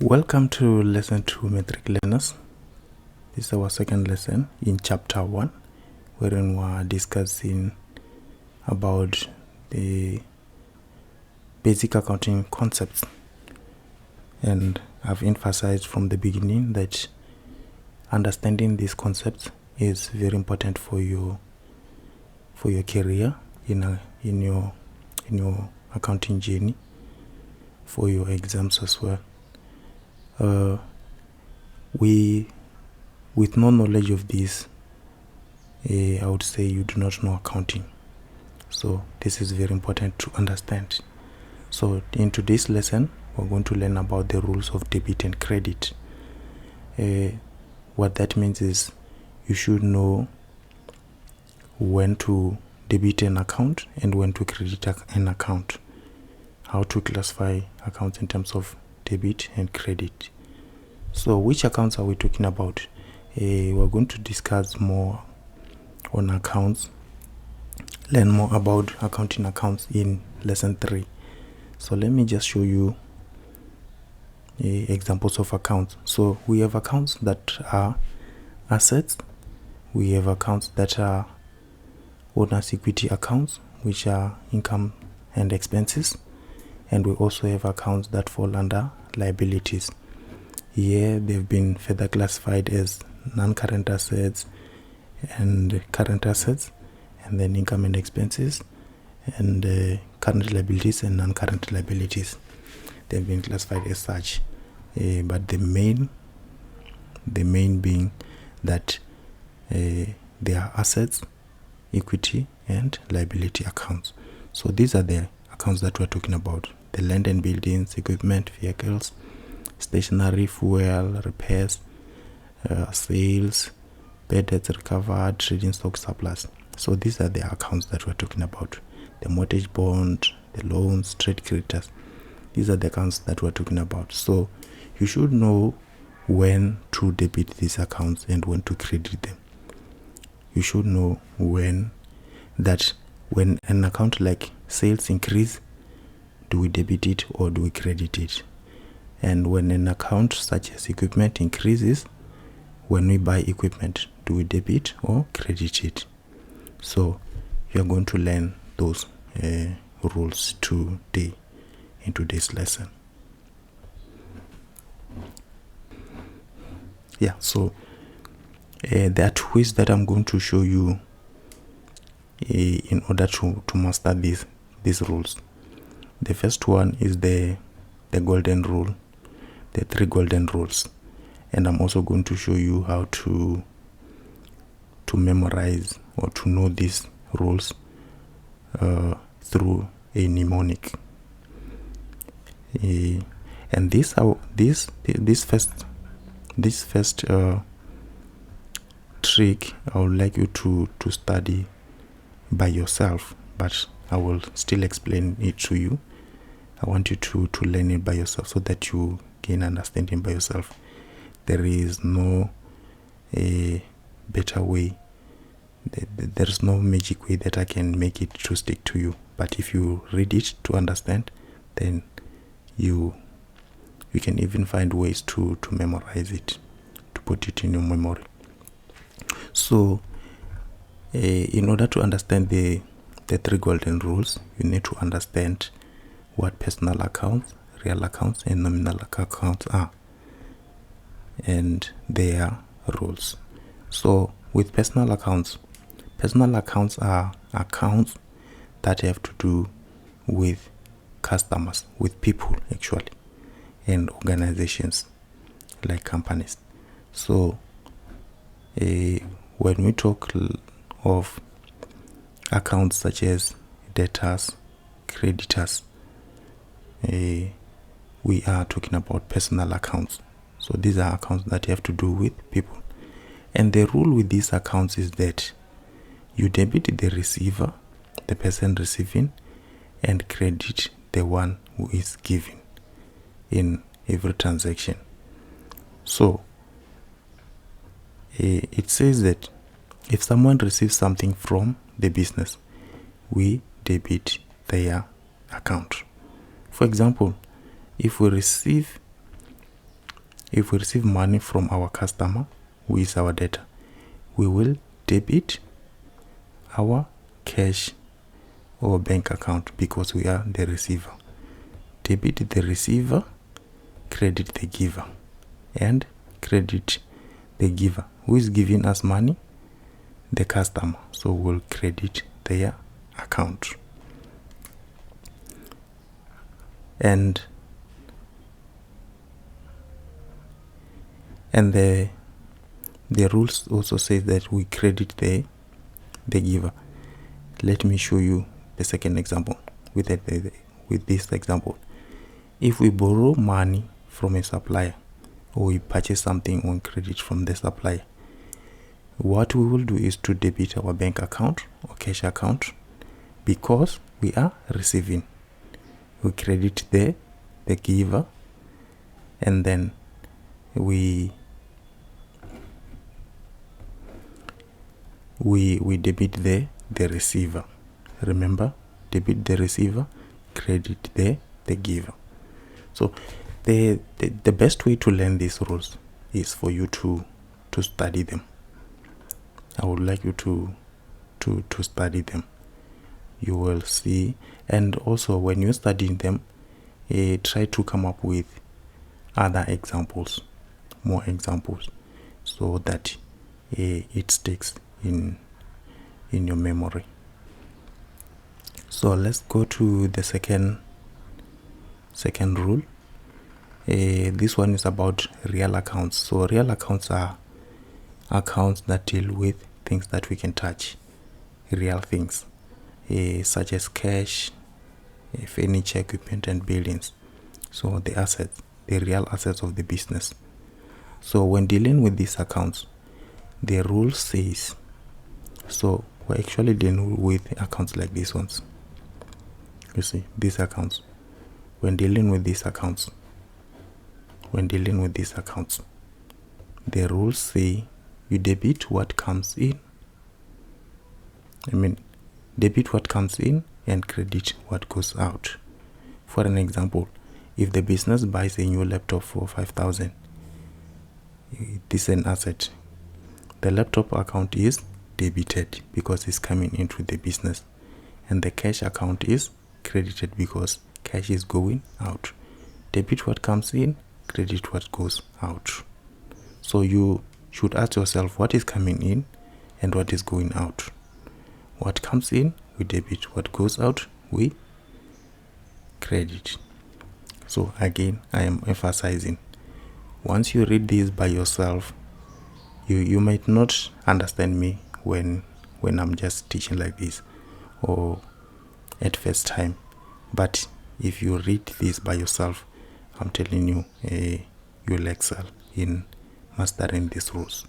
Welcome to lesson 2 metric learners. This is our second lesson in chapter 1, wherein we're discussing about the basic accounting concepts. And I've emphasized from the beginning that understanding these concepts is very important for your career in your accounting journey, for your exams as well. With no knowledge of this, I would say you do not know accounting. So this is very important to understand. So in today's lesson, we're going to learn about the rules of debit and credit. What that means is you should know when to debit an account and when to credit an account. How to classify accounts in terms of debit and credit. So which accounts are we talking about? We're going to discuss more on accounts, learn more about accounting accounts in lesson 3. So let me just show you examples of accounts. So we have accounts that are assets, we have accounts that are owner's equity accounts, which are income and expenses, and we also have accounts that fall under liabilities. Here they've been further classified as non-current assets and current assets, and then income and expenses, and current liabilities and non-current liabilities. They've been classified as such, but the main being that they are assets, equity, and liability accounts. So these are the accounts that we're talking about: the land and buildings, equipment, vehicles, stationery, fuel, repairs, sales, bad debts recovered, trading stock surplus. So these are the accounts that we're talking about: the mortgage bond, the loans, trade creditors. These are the accounts that we're talking about. So you should know when to debit these accounts and when to credit them. You should know when an account like sales increase, do we debit it or do we credit it? And when an account such as equipment increases, when we buy equipment, do we debit or credit it? So you are going to learn those rules today in today's lesson. So there are two ways that I'm going to show you in order to master these rules. The first one is the golden rule, the 3 golden rules, and I'm also going to show you how to memorize or to know these rules through a mnemonic. And this first trick I would like you to study by yourself, but I will still explain it to you. I want you to learn it by yourself so that you gain understanding by yourself. There is no better way. There is no magic way that I can make it to stick to you. But if you read it to understand, then you can even find ways to memorize it, to put it in your memory. So in order to understand the 3 golden rules, you need to understand what personal accounts, real accounts, and nominal accounts are, and their rules. So with personal accounts are accounts that have to do with customers, with people actually, and organizations like companies. So when we talk of accounts such as debtors, creditors, we are talking about personal accounts. So these are accounts that have to do with people. And the rule with these accounts is that you debit the receiver, the person receiving, and credit the one who is giving in every transaction. So it says that if someone receives something from the business, we debit their account. For example, if we receive if we receive money from our customer who is our debtor, we will debit our cash or bank account because we are the receiver. Debit the receiver, credit the giver, and credit the giver who is giving us money, the customer. So we'll credit their account. And the rules also say that we credit the giver. Let me show you the second example with this example. If we borrow money from a supplier or we purchase something on credit from the supplier, what we will do is to debit our bank account or cash account because we are receiving. We credit the giver, and then we debit the receiver. Remember, debit the receiver, credit the giver. So the best way to learn these rules is for you to study them. I would like you to study them. You will see, and also when you're studying them, try to come up with other examples, more examples, so that it sticks in your memory. So let's go to the second rule. This one is about real accounts. So real accounts are accounts that deal with things that we can touch, real things, such as cash, furniture, equipment, and buildings. So the real assets of the business. So when dealing with these accounts, the rule says, so we're actually dealing with accounts like these ones. You see, these accounts. When dealing with these accounts, the rules say you debit what comes in. Debit what comes in and credit what goes out. For an example, if the business buys a new laptop for 5,000, this is an asset. The laptop account is debited because it's coming into the business, and the cash account is credited because cash is going out. Debit what comes in, credit what goes out. So you should ask yourself what is coming in and what is going out. What comes in, we debit. What goes out, we credit. So again, I am emphasizing, once you read this by yourself, you might not understand me when I'm just teaching like this or at first time, but if you read this by yourself, I'm telling you, you'll excel in mastering these rules.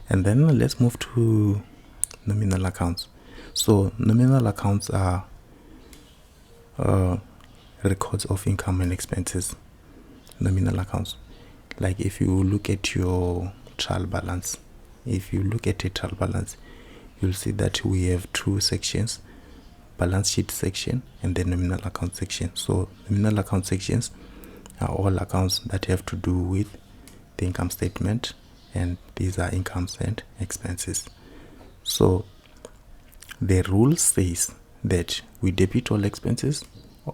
And then let's move to nominal accounts. So nominal accounts are records of income and expenses. Nominal accounts, like if you look at your trial balance, you'll see that we have two sections: balance sheet section and the nominal account section. So nominal account sections are all accounts that have to do with the income statement, and these are incomes and expenses. So the rule says that we debit all expenses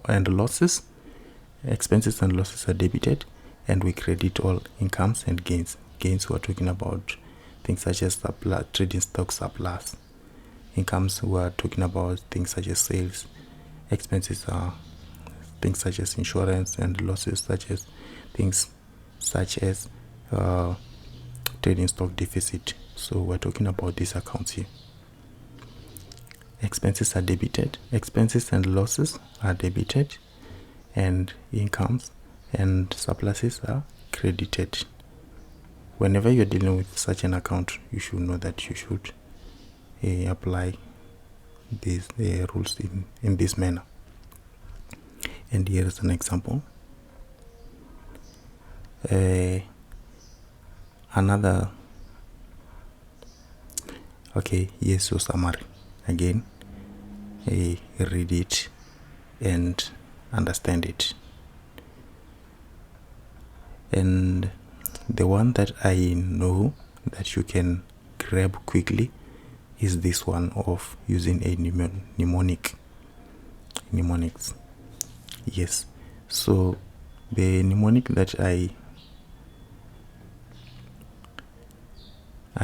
and losses. Expenses and losses are debited, and we credit all incomes and gains. Gains, we're talking about things such as surplus, trading stock surplus. Incomes, we're talking about things such as sales. Expenses are things such as insurance, and losses such as things such as trading stock deficit. So we're talking about these accounts here. Expenses are debited, expenses and losses are debited, and incomes and surpluses are credited. Whenever you're dealing with such an account, you should know that you should apply these rules in this manner. And here is an example. Here's your summary. Again, read it and understand it. And the one that I know that you can grab quickly is this one of using a mnemonics. Yes, so the mnemonic that I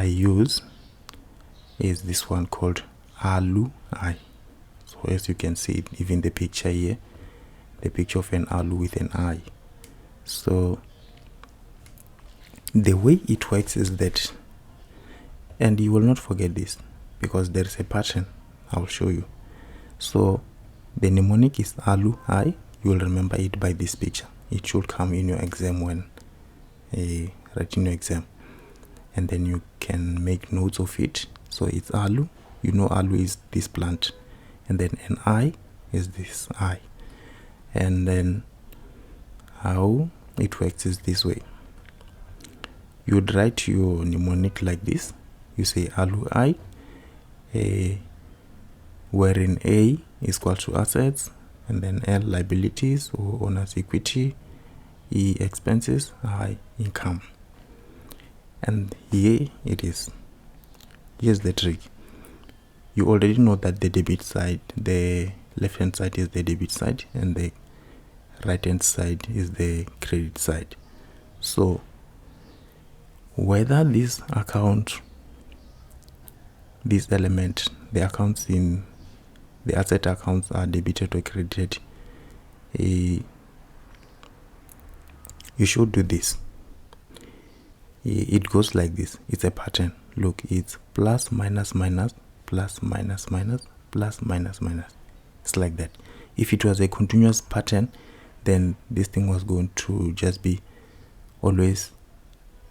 use is this one called alu I. So as you can see it, even the picture here, the picture of an alu with an eye. So the way it works is that, and you will not forget this because there is a pattern I will show you. So the mnemonic is alu I. You will remember it by this picture. It should come in your exam when writing your exam, and then you can make notes of it. So it's alu. You know alu is this plant, and then an eye is this eye. And then how it works is this way. You would write your mnemonic like this. You say alu I, wherein A is equal to assets, and then L liabilities or owner's equity, E expenses, I income. And here it is. Here's the trick. You already know that the debit side, the left hand side is the debit side, and the right hand side is the credit side. So whether this account, this element, the accounts in the asset accounts are debited or credited, you should do this. It goes like this. It's a pattern. Look, it's plus minus minus, plus minus minus, plus minus minus. It's like that. If it was a continuous pattern, then this thing was going to just be always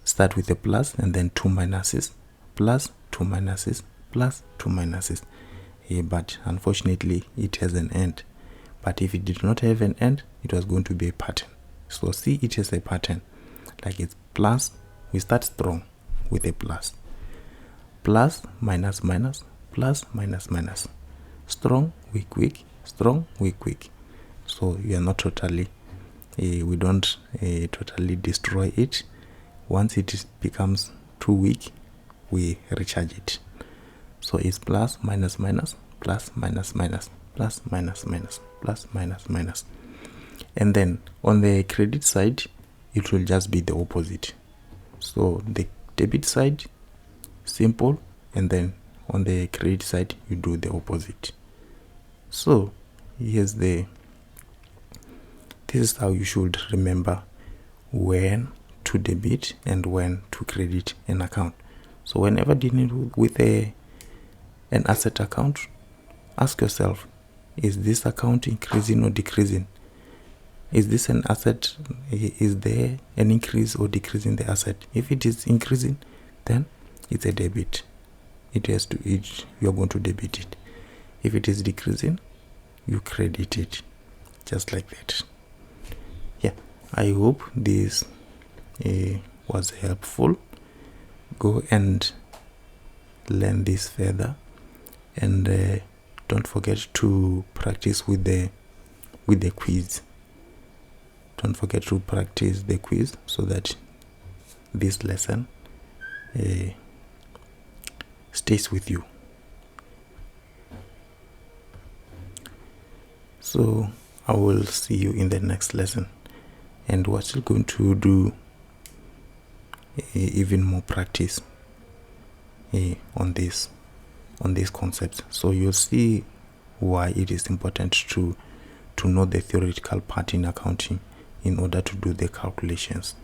start with a plus and then two minuses, plus two minuses, plus two minuses. But unfortunately it has an end. But if it did not have an end, it was going to be a pattern. So see it as a pattern. Like it's plus, we start strong with a plus. Plus, minus, minus, plus, minus, minus. Strong, weak, weak, strong, weak, weak. So you are not totally, we don't totally destroy it. Once it becomes too weak, we recharge it. So it's plus, minus, minus, plus, minus, minus, plus, minus, minus, plus, minus, minus. And then on the credit side, it will just be the opposite. So the debit side, simple, and then on the credit side, you do the opposite. So here's this is how you should remember when to debit and when to credit an account. So whenever dealing with an asset account, ask yourself, is this account increasing or decreasing? Is this an asset? Is there an increase or decrease in the asset? If it is increasing, then it's a debit. You are going to debit it. If it is decreasing, you credit it, just like that. Yeah, I hope this was helpful. Go and learn this further, and don't forget to practice with the quiz. Don't forget to practice the quiz so that this lesson stays with you. So I will see you in the next lesson, and we're still going to do even more practice on this concept. So you'll see why it is important to know the theoretical part in accounting in order to do the calculations.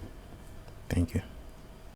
Thank you.